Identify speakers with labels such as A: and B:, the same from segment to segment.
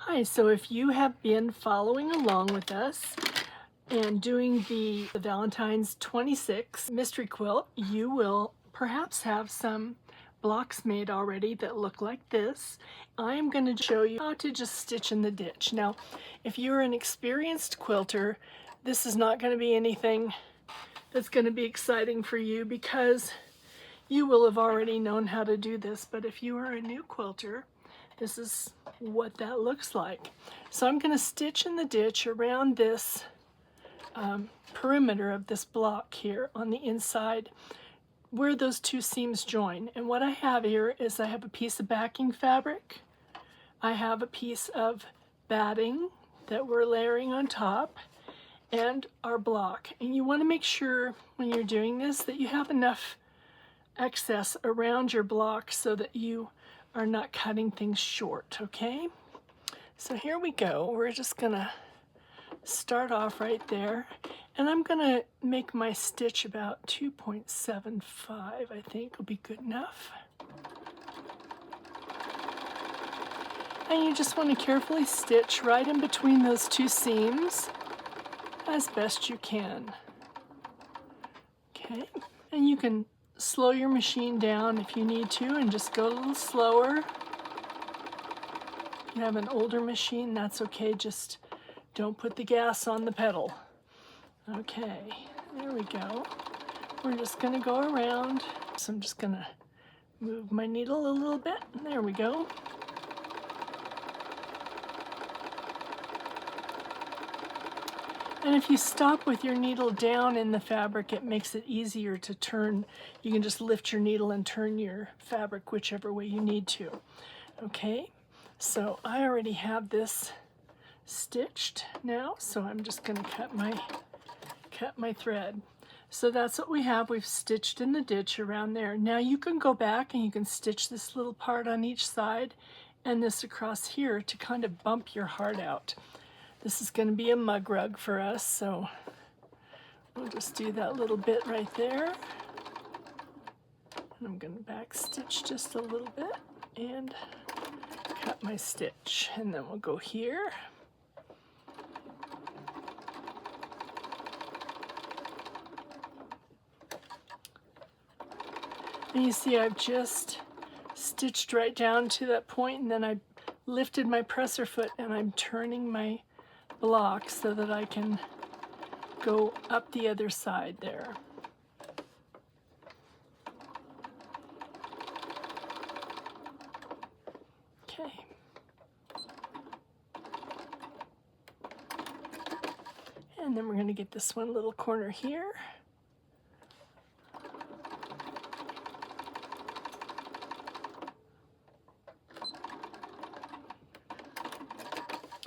A: Hi, so if you have been following along with us and doing the Valentine's 26 mystery quilt, you will perhaps have some blocks made already that look like this. I am going to show you how to just stitch in the ditch. Now, if you're an experienced quilter, this is not going to be anything that's going to be exciting for you because you will have already known how to do this. But if you are a new quilter, this is what that looks like. So I'm going to stitch in the ditch around this perimeter of this block here on the inside where those two seams join. And what I have here is I have a piece of backing fabric, I have a piece of batting that we're layering on top, and our block. And you want to make sure when you're doing this that you have enough excess around your block so that you are not cutting things short, okay? So here we go. We're just gonna start off right there, and I'm gonna make my stitch about 2.75, I think will be good enough. And you just want to carefully stitch right in between those two seams as best you can. Okay, and you can slow your machine down if you need to and just go a little slower. If you have an older machine, that's okay, just don't put the gas on the pedal. Okay, there we go. We're just gonna go around. So I'm just gonna move my needle a little bit. There we go. And if you stop with your needle down in the fabric, it makes it easier to turn. You can just lift your needle and turn your fabric whichever way you need to. Okay, so I already have this stitched now, so I'm just going to cut my thread. So that's what we have. We've stitched in the ditch around there. Now you can go back and you can stitch this little part on each side and this across here to kind of bump your heart out. This is going to be a mug rug for us, so we'll just do that little bit right there. And I'm going to back stitch just a little bit and cut my stitch, and then we'll go here. And you see I've just stitched right down to that point, and then I lifted my presser foot and I'm turning my block so that I can go up the other side there. Okay. And then we're going to get this one little corner here.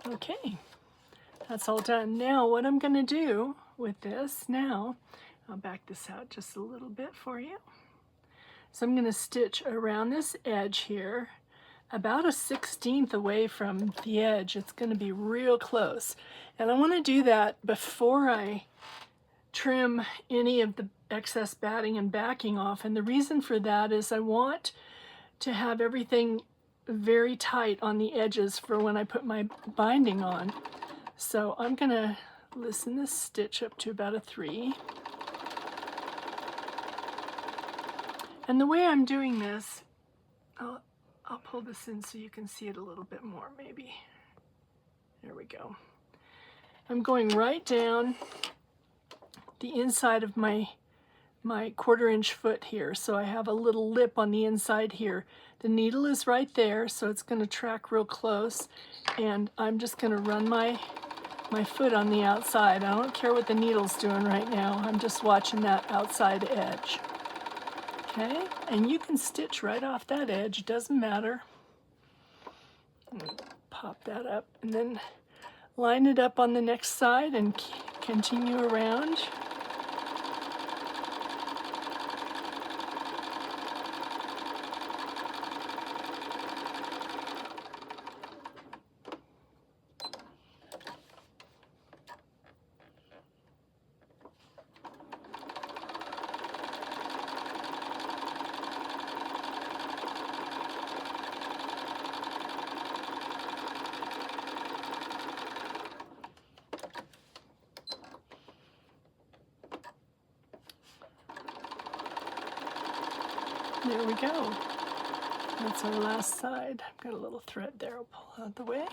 A: Okay. That's all done. Now what I'm going to do with this now, I'll back this out just a little bit for you. So I'm going to stitch around this edge here about a 1/16 away from the edge. It's going to be real close. And I want to do that before I trim any of the excess batting and backing off. And the reason for that is I want to have everything very tight on the edges for when I put my binding on. So I'm going to loosen this stitch up to about a 3. And the way I'm doing this, I'll pull this in so you can see it a little bit more maybe. There we go. I'm going right down the inside of my 1/4 inch foot here. So I have a little lip on the inside here. The needle is right there, so it's going to track real close. And I'm just going to run my foot on the outside. I don't care what the needle's doing right now. I'm just watching that outside edge. Okay, and you can stitch right off that edge, doesn't matter. Pop that up and then line it up on the next side and continue around. There we go. That's our last side. I've got a little thread there. I'll pull out the way.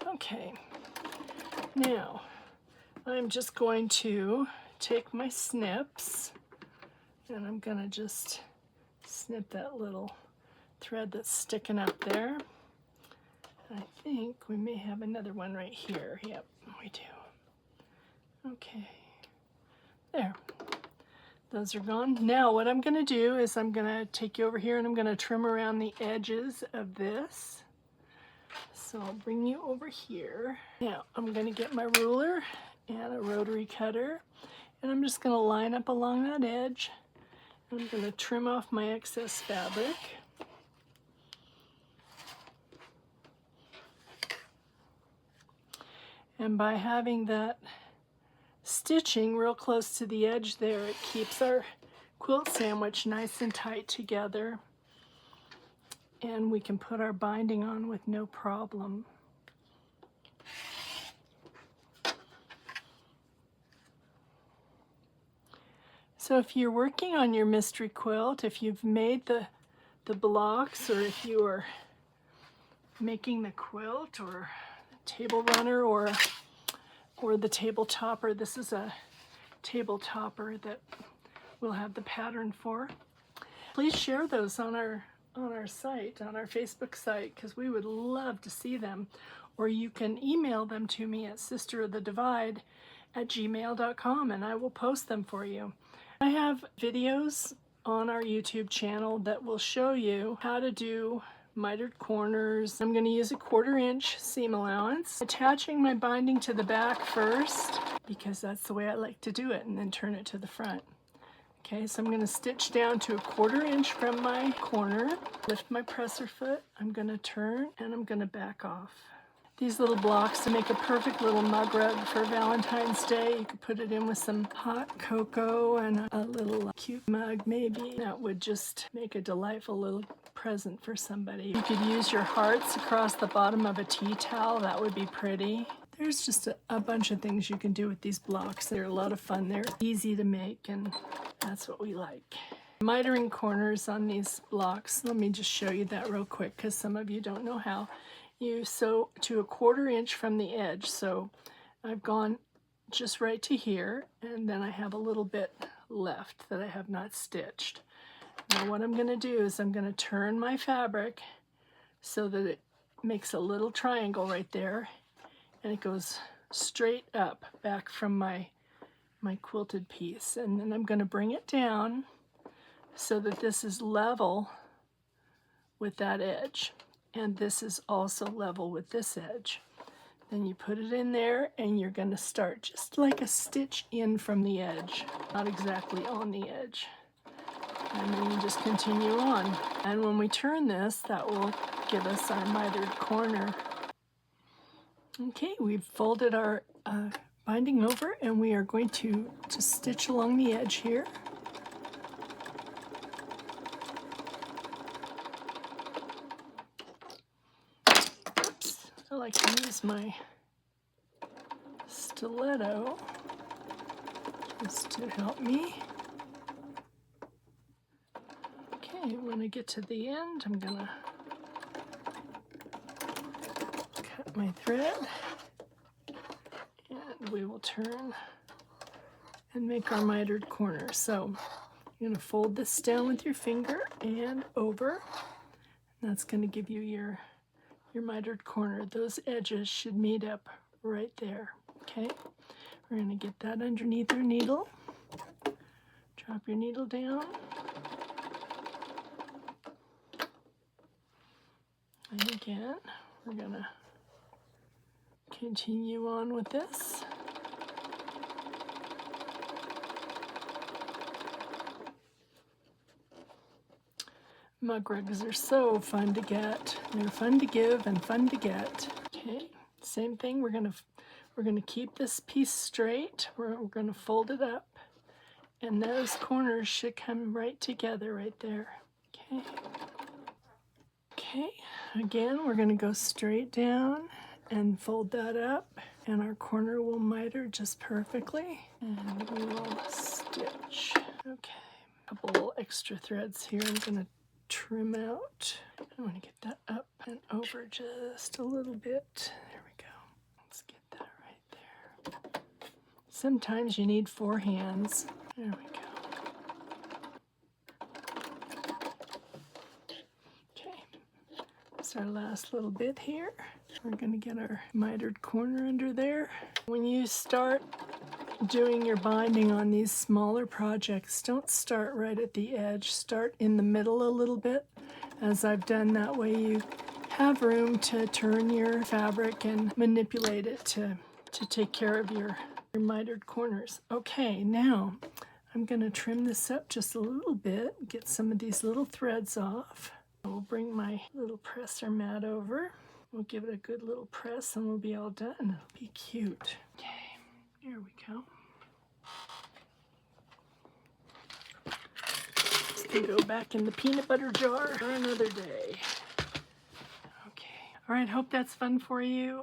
A: Okay, now I'm just going to take my snips and I'm going to just snip that little thread that's sticking up there. I think we may have another one right here. Yep, we do. Okay, there. Those are gone. Now what I'm going to do is I'm going to take you over here and I'm going to trim around the edges of this. So I'll bring you over here. Now I'm going to get my ruler and a rotary cutter and I'm just going to line up along that edge. I'm going to trim off my excess fabric. And by having that stitching real close to the edge there, it keeps our quilt sandwich nice and tight together. And we can put our binding on with no problem. So if you're working on your mystery quilt, if you've made the blocks, or if you are making the quilt or table runner or the table topper, this is a table topper that we'll have the pattern for. Please share those on our site, on our Facebook site, because we would love to see them. Or you can email them to me at sisterofthedivide@gmail.com and I will post them for you. I have videos on our YouTube channel that will show you how to do mitered corners. I'm going to use a 1/4 inch seam allowance, attaching my binding to the back first because that's the way I like to do it, and then turn it to the front. Okay, so I'm going to stitch down to a 1/4 inch from my corner, lift my presser foot, I'm going to turn, and I'm going to back off. These little blocks to make a perfect little mug rug for Valentine's Day. You could put it in with some hot cocoa and a little cute mug maybe. That would just make a delightful little present for somebody. You could use your hearts across the bottom of a tea towel. That would be pretty. There's just a bunch of things you can do with these blocks. They're a lot of fun. They're easy to make, and that's what we like. Mitering corners on these blocks. Let me just show you that real quick because some of you don't know how. You sew to a 1/4 inch from the edge. So I've gone just right to here, and then I have a little bit left that I have not stitched. Now what I'm going to do is I'm going to turn my fabric so that it makes a little triangle right there, and it goes straight up back from my quilted piece. And then I'm going to bring it down so that this is level with that edge. And this is also level with this edge. Then you put it in there and you're going to start just like a stitch in from the edge, not exactly on the edge. And then you just continue on. And when we turn this, that will give us our mitered corner. Okay, we've folded our binding over and we are going to just stitch along the edge here. I like to use my stiletto just to help me. Okay, when I get to the end, I'm gonna cut my thread and we will turn and make our mitered corner. So you're gonna fold this down with your finger and over. And that's gonna give you your mitered corner. Those edges should meet up right there. Okay, we're going to get that underneath our needle. Drop your needle down. And again, we're going to continue on with this. Mug rugs are so fun to get. They're fun to give and fun to get. Okay, same thing. We're gonna keep this piece straight. We're gonna fold it up, and those corners should come right together right there. Okay. Okay. Again, we're gonna go straight down and fold that up. And our corner will miter just perfectly. And we will stitch. Okay, a couple little extra threads here I'm going to trim out. I want to get that up and over just a little bit. There we go. Let's get that right there. Sometimes you need 4 hands. There we go. Okay, that's our last little bit here. We're going to get our mitered corner under there. When you start doing your binding on these smaller projects, don't start right at the edge. Start in the middle a little bit, as I've done. That way you have room to turn your fabric and manipulate it to take care of your mitered corners. Okay, now I'm going to trim this up just a little bit, get some of these little threads off. We'll bring my little presser mat over. We'll give it a good little press and we'll be all done. It'll be cute. Okay, here we go. This can go back in the peanut butter jar for another day. Okay. All right, hope that's fun for you.